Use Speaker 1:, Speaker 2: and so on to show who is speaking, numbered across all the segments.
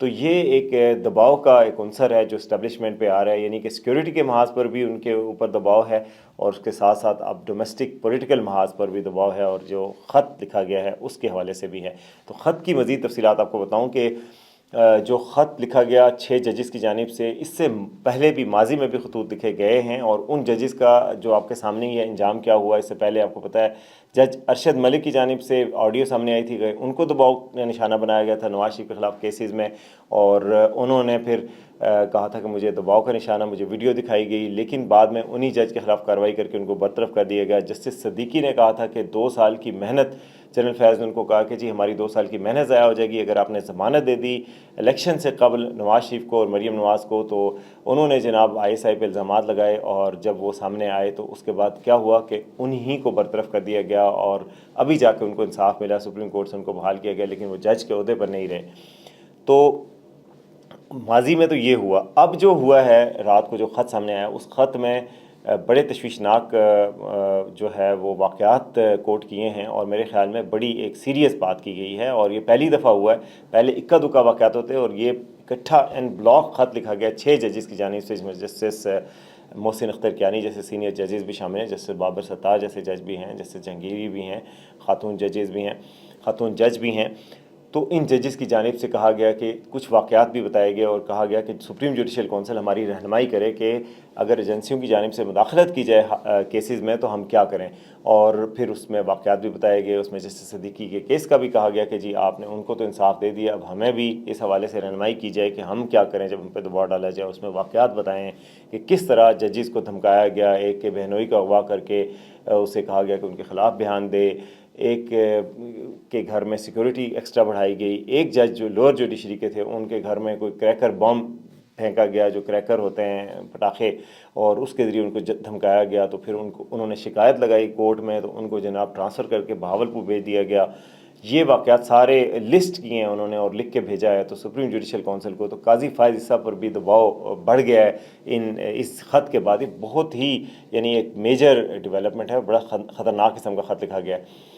Speaker 1: تو یہ ایک دباؤ کا ایک عنصر ہے جو اسٹیبلشمنٹ پہ آ رہا ہے، یعنی کہ سیکیورٹی کے محاذ پر بھی ان کے اوپر دباؤ ہے، اور اس کے ساتھ ساتھ اب ڈومیسٹک پولیٹیکل محاذ پر بھی دباؤ ہے، اور جو خط لکھا گیا ہے اس کے حوالے سے بھی ہے۔ تو خط کی مزید تفصیلات آپ کو بتاؤں کہ جو خط لکھا گیا 6 ججز کی جانب سے، اس سے پہلے بھی ماضی میں بھی خطوط لکھے گئے ہیں، اور ان ججز کا جو آپ کے سامنے یہ انجام کیا ہوا، اس سے پہلے آپ کو پتہ ہے جج ارشد ملک کی جانب سے آڈیو سامنے آئی تھی، ان کو دباؤ کا نشانہ بنایا گیا تھا نواز شریف کے خلاف کیسز میں، اور انہوں نے پھر کہا تھا کہ مجھے دباؤ کا نشانہ، مجھے ویڈیو دکھائی گئی، لیکن بعد میں انہی جج کے خلاف کارروائی کر کے ان کو برطرف کر دیا گیا۔ جسٹس صدیقی نے کہا تھا کہ 2 سال کی محنت، جنرل فیض نے ان کو کہا کہ جی ہماری 2 سال کی محنت ضائع ہو جائے گی اگر آپ نے ضمانت دے دی الیکشن سے قبل نواز شریف کو اور مریم نواز کو۔ تو انہوں نے جناب ISI پہ الزامات لگائے، اور جب وہ سامنے آئے تو اس کے بعد کیا ہوا کہ انہی کو برطرف کر دیا گیا، اور ابھی جا کے ان کو انصاف ملا، سپریم کورٹ سے ان کو بحال کیا گیا، لیکن وہ جج کے عہدے پر نہیں رہے۔ تو ماضی میں تو یہ ہوا۔ اب جو ہوا ہے رات کو جو خط سامنے آیا، اس خط میں بڑے تشویشناک جو ہے وہ واقعات کوٹ کیے ہیں، اور میرے خیال میں بڑی ایک سیریس بات کی گئی ہے، اور یہ پہلی دفعہ ہوا ہے۔ پہلے اکا دکا واقعات ہوتے، اور یہ اکٹھا ان بلاک خط لکھا گیا 6 ججز کی جانب سے، جس میں جسٹس محسن اختر کیانی جیسے سینئر ججز بھی شامل ہیں، جسٹس بابر ستار جیسے جج بھی ہیں، جسٹس جہانگیری بھی ہیں، خاتون ججز بھی ہیں، خاتون جج بھی ہیں۔ تو ان ججز کی جانب سے کہا گیا کہ کچھ واقعات بھی بتائے گئے، اور کہا گیا کہ سپریم جوڈیشل کونسل ہماری رہنمائی کرے کہ اگر ایجنسیوں کی جانب سے مداخلت کی جائے کیسز میں تو ہم کیا کریں، اور پھر اس میں واقعات بھی بتائے گئے۔ اس میں جسٹس صدیقی کے کیس کا بھی کہا گیا کہ جی آپ نے ان کو تو انصاف دے دیا، اب ہمیں بھی اس حوالے سے رہنمائی کی جائے کہ ہم کیا کریں جب ہم پہ دباؤ ڈالا جائے۔ اس میں واقعات بتائیں کہ کس طرح ججز کو دھمکایا گیا، ایک کے بہنوئی کا اغوا کر کے اسے کہا گیا کہ ان کے خلاف بیان دے، ایک کے گھر میں سیکورٹی ایکسٹرا بڑھائی گئی، ایک جج جو لوور جوڈیشری کے تھے ان کے گھر میں کوئی کریکر بم پھینکا گیا، جو کریکر ہوتے ہیں پٹاخے، اور اس کے ذریعے ان کو دھمکایا گیا۔ تو پھر انہوں نے شکایت لگائی کورٹ میں، تو ان کو جناب ٹرانسفر کر کے بہاولپور بھیج دیا گیا۔ یہ واقعات سارے لسٹ کیے ہیں انہوں نے اور لکھ کے بھیجا ہے تو سپریم جوڈیشل کونسل کو۔ تو قاضی فائز عیسیٰ پر بھی دباؤ بڑھ گیا ہے اس خط کے بعد۔ یہ بہت ہی یعنی ایک میجر ڈیولپمنٹ ہے، بڑا خطرناک قسم کا خط لکھا گیا ہے۔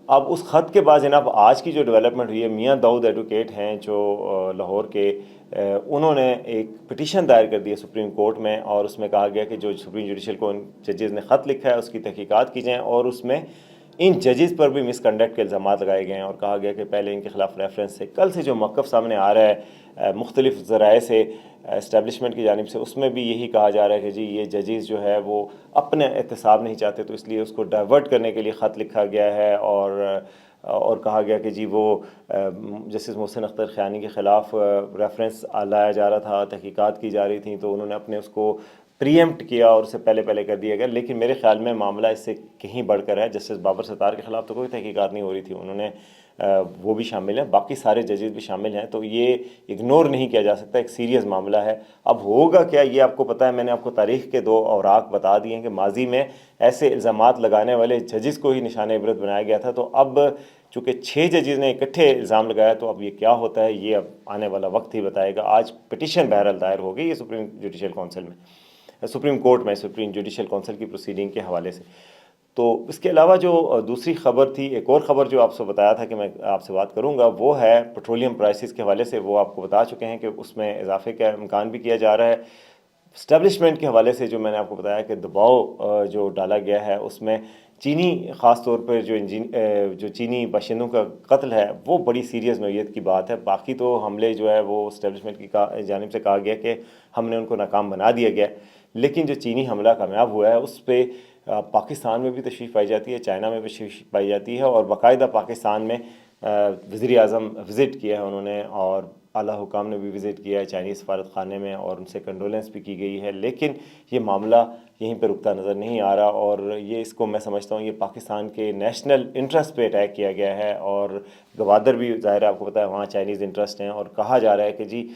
Speaker 1: اب اس خط کے بعد جناب آج کی جو ڈیولپمنٹ ہوئی ہے، میاں داؤد ایڈوکیٹ ہیں جو لاہور کے، انہوں نے ایک پٹیشن دائر کر دی ہے سپریم کورٹ میں، اور اس میں کہا گیا کہ جو سپریم جوڈیشل کو ججز نے خط لکھا ہے اس کی تحقیقات کی جائیں، اور اس میں ان ججز پر بھی مس کنڈکٹ کے الزامات لگائے گئے ہیں، اور کہا گیا کہ پہلے ان کے خلاف ریفرنس سے کل سے جو موقف سامنے آ رہا ہے مختلف ذرائع سے اسٹیبلشمنٹ کی جانب سے، اس میں بھی یہی کہا جا رہا ہے کہ جی یہ ججز جو ہے وہ اپنے احتساب نہیں چاہتے، تو اس لیے اس کو ڈائیورٹ کرنے کے لیے خط لکھا گیا ہے، اور کہا گیا کہ جی وہ جسٹس محسن اختر کیانی کے خلاف ریفرنس لایا جا رہا تھا، تحقیقات کی جا رہی تھیں، تو انہوں نے اپنے اس کو پریمپٹ کیا اور اسے پہلے کر دیا گیا۔ لیکن میرے خیال میں معاملہ اس سے کہیں بڑھ کر ہے۔ جسٹس بابر ستار کے خلاف تو کوئی تحقیقات نہیں ہو رہی تھی، انہوں نے وہ بھی شامل ہیں، باقی سارے ججز بھی شامل ہیں، تو یہ اگنور نہیں کیا جا سکتا، ایک سیریس معاملہ ہے۔ اب ہوگا کیا یہ آپ کو پتہ ہے، میں نے آپ کو تاریخ کے 2 اوراق بتا دیے ہیں کہ ماضی میں ایسے الزامات لگانے والے ججز کو ہی نشان عبرت بنایا گیا تھا، تو اب چونکہ 6 ججز نے اکٹھے الزام لگایا تو اب یہ کیا ہوتا ہے یہ اب آنے والا وقت ہی بتائے گا۔ آج پٹیشن بہرحال دائر ہو گئی ہے سپریم جوڈیشل کونسل میں، سپریم کورٹ میں، سپریم جوڈیشل کونسل کی پروسیڈنگ کے حوالے سے۔ تو اس کے علاوہ جو دوسری خبر تھی، ایک اور خبر جو آپ سے بتایا تھا کہ میں آپ سے بات کروں گا، وہ ہے پیٹرولیم پرائسز کے حوالے سے۔ وہ آپ کو بتا چکے ہیں کہ اس میں اضافے کا امکان بھی کیا جا رہا ہے۔ اسٹیبلشمنٹ کے حوالے سے جو میں نے آپ کو بتایا کہ دباؤ جو ڈالا گیا ہے، اس میں چینی خاص طور پر جو چینی باشندوں کا قتل ہے وہ بڑی سیریس نوعیت کی بات ہے۔ باقی تو حملے جو ہے وہ اسٹیبلشمنٹ کی جانب سے کہا گیا کہ ہم نے ان کو ناکام بنا دیا گیا، لیکن جو چینی حملہ کامیاب ہوا ہے اس پہ پاکستان میں بھی تشویش پائی جاتی ہے، چائنا میں بھی تشویش پائی جاتی ہے، اور باقاعدہ پاکستان میں وزیر اعظم وزٹ کیا ہے انہوں نے، اور اعلیٰ حکام نے بھی وزٹ کیا ہے چائنیز سفارت خانے میں، اور ان سے کنڈولنس بھی کی گئی ہے، لیکن یہ معاملہ یہیں پہ رکتا نظر نہیں آ رہا، اور یہ اس کو میں سمجھتا ہوں یہ پاکستان کے نیشنل انٹرسٹ پہ اٹیک کیا گیا ہے، اور گوادر بھی ظاہر ہے آپ کو پتہ ہے وہاں چائنیز انٹرسٹ ہیں، اور کہا جا رہا ہے کہ جی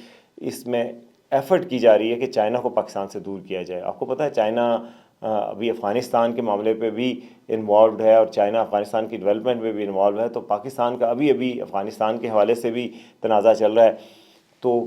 Speaker 1: اس میں ایفرٹ کی جا رہی ہے کہ چائنا کو پاکستان سے دور کیا جائے۔ آپ کو پتہ ہے چائنا ابھی افغانستان کے معاملے پہ بھی انوالوڈ ہے، اور چائنا افغانستان کی ڈیولپمنٹ میں بھی انوالو ہے، تو پاکستان کا ابھی افغانستان کے حوالے سے بھی تنازع چل رہا ہے۔ تو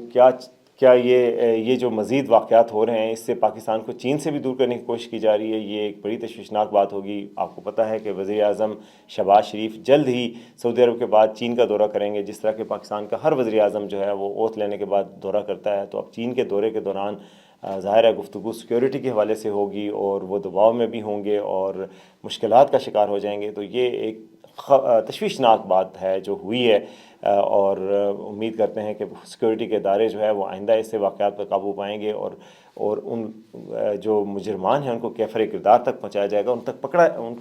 Speaker 1: کیا یہ جو مزید واقعات ہو رہے ہیں اس سے پاکستان کو چین سے بھی دور کرنے کی کوشش کی جا رہی ہے؟ یہ ایک بڑی تشویشناک بات ہوگی۔ آپ کو پتہ ہے کہ وزیر اعظم شہباز شریف جلد ہی سعودی عرب کے بعد چین کا دورہ کریں گے، جس طرح کہ پاکستان کا ہر وزیر اعظم جو ہے وہ اوتھ لینے کے بعد دورہ کرتا ہے۔ تو اب چین کے دورے کے دوران ظاہر ہے گفتگو سیکیورٹی کے حوالے سے ہوگی اور وہ دباؤ میں بھی ہوں گے اور مشکلات کا شکار ہو جائیں گے۔ تو یہ ایک تشویشناک بات ہے جو ہوئی ہے، اور امید کرتے ہیں کہ سیکیورٹی کے ادارے جو ہے وہ آئندہ اس سے واقعات پر قابو پائیں گے، اور ان جو مجرمان ہیں ان کو کیفر کردار تک پہنچایا جائے گا، ان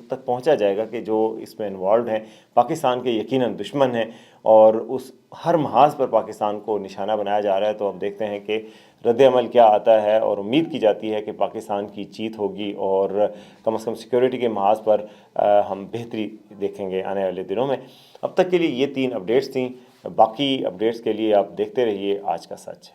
Speaker 1: تک پہنچا جائے گا کہ جو اس میں انوالوڈ ہیں پاکستان کے یقیناً دشمن ہیں، اور اس ہر محاذ پر پاکستان کو نشانہ بنایا جا رہا ہے۔ تو اب دیکھتے ہیں کہ رد عمل کیا آتا ہے، اور امید کی جاتی ہے کہ پاکستان کی جیت ہوگی، اور کم از کم سیکیورٹی کے محاذ پر ہم بہتری دیکھیں گے آنے والے دنوں میں۔ اب تک کے لیے یہ 3 اپڈیٹس تھیں، باقی اپڈیٹس کے لیے آپ دیکھتے رہیے آج کا سچ۔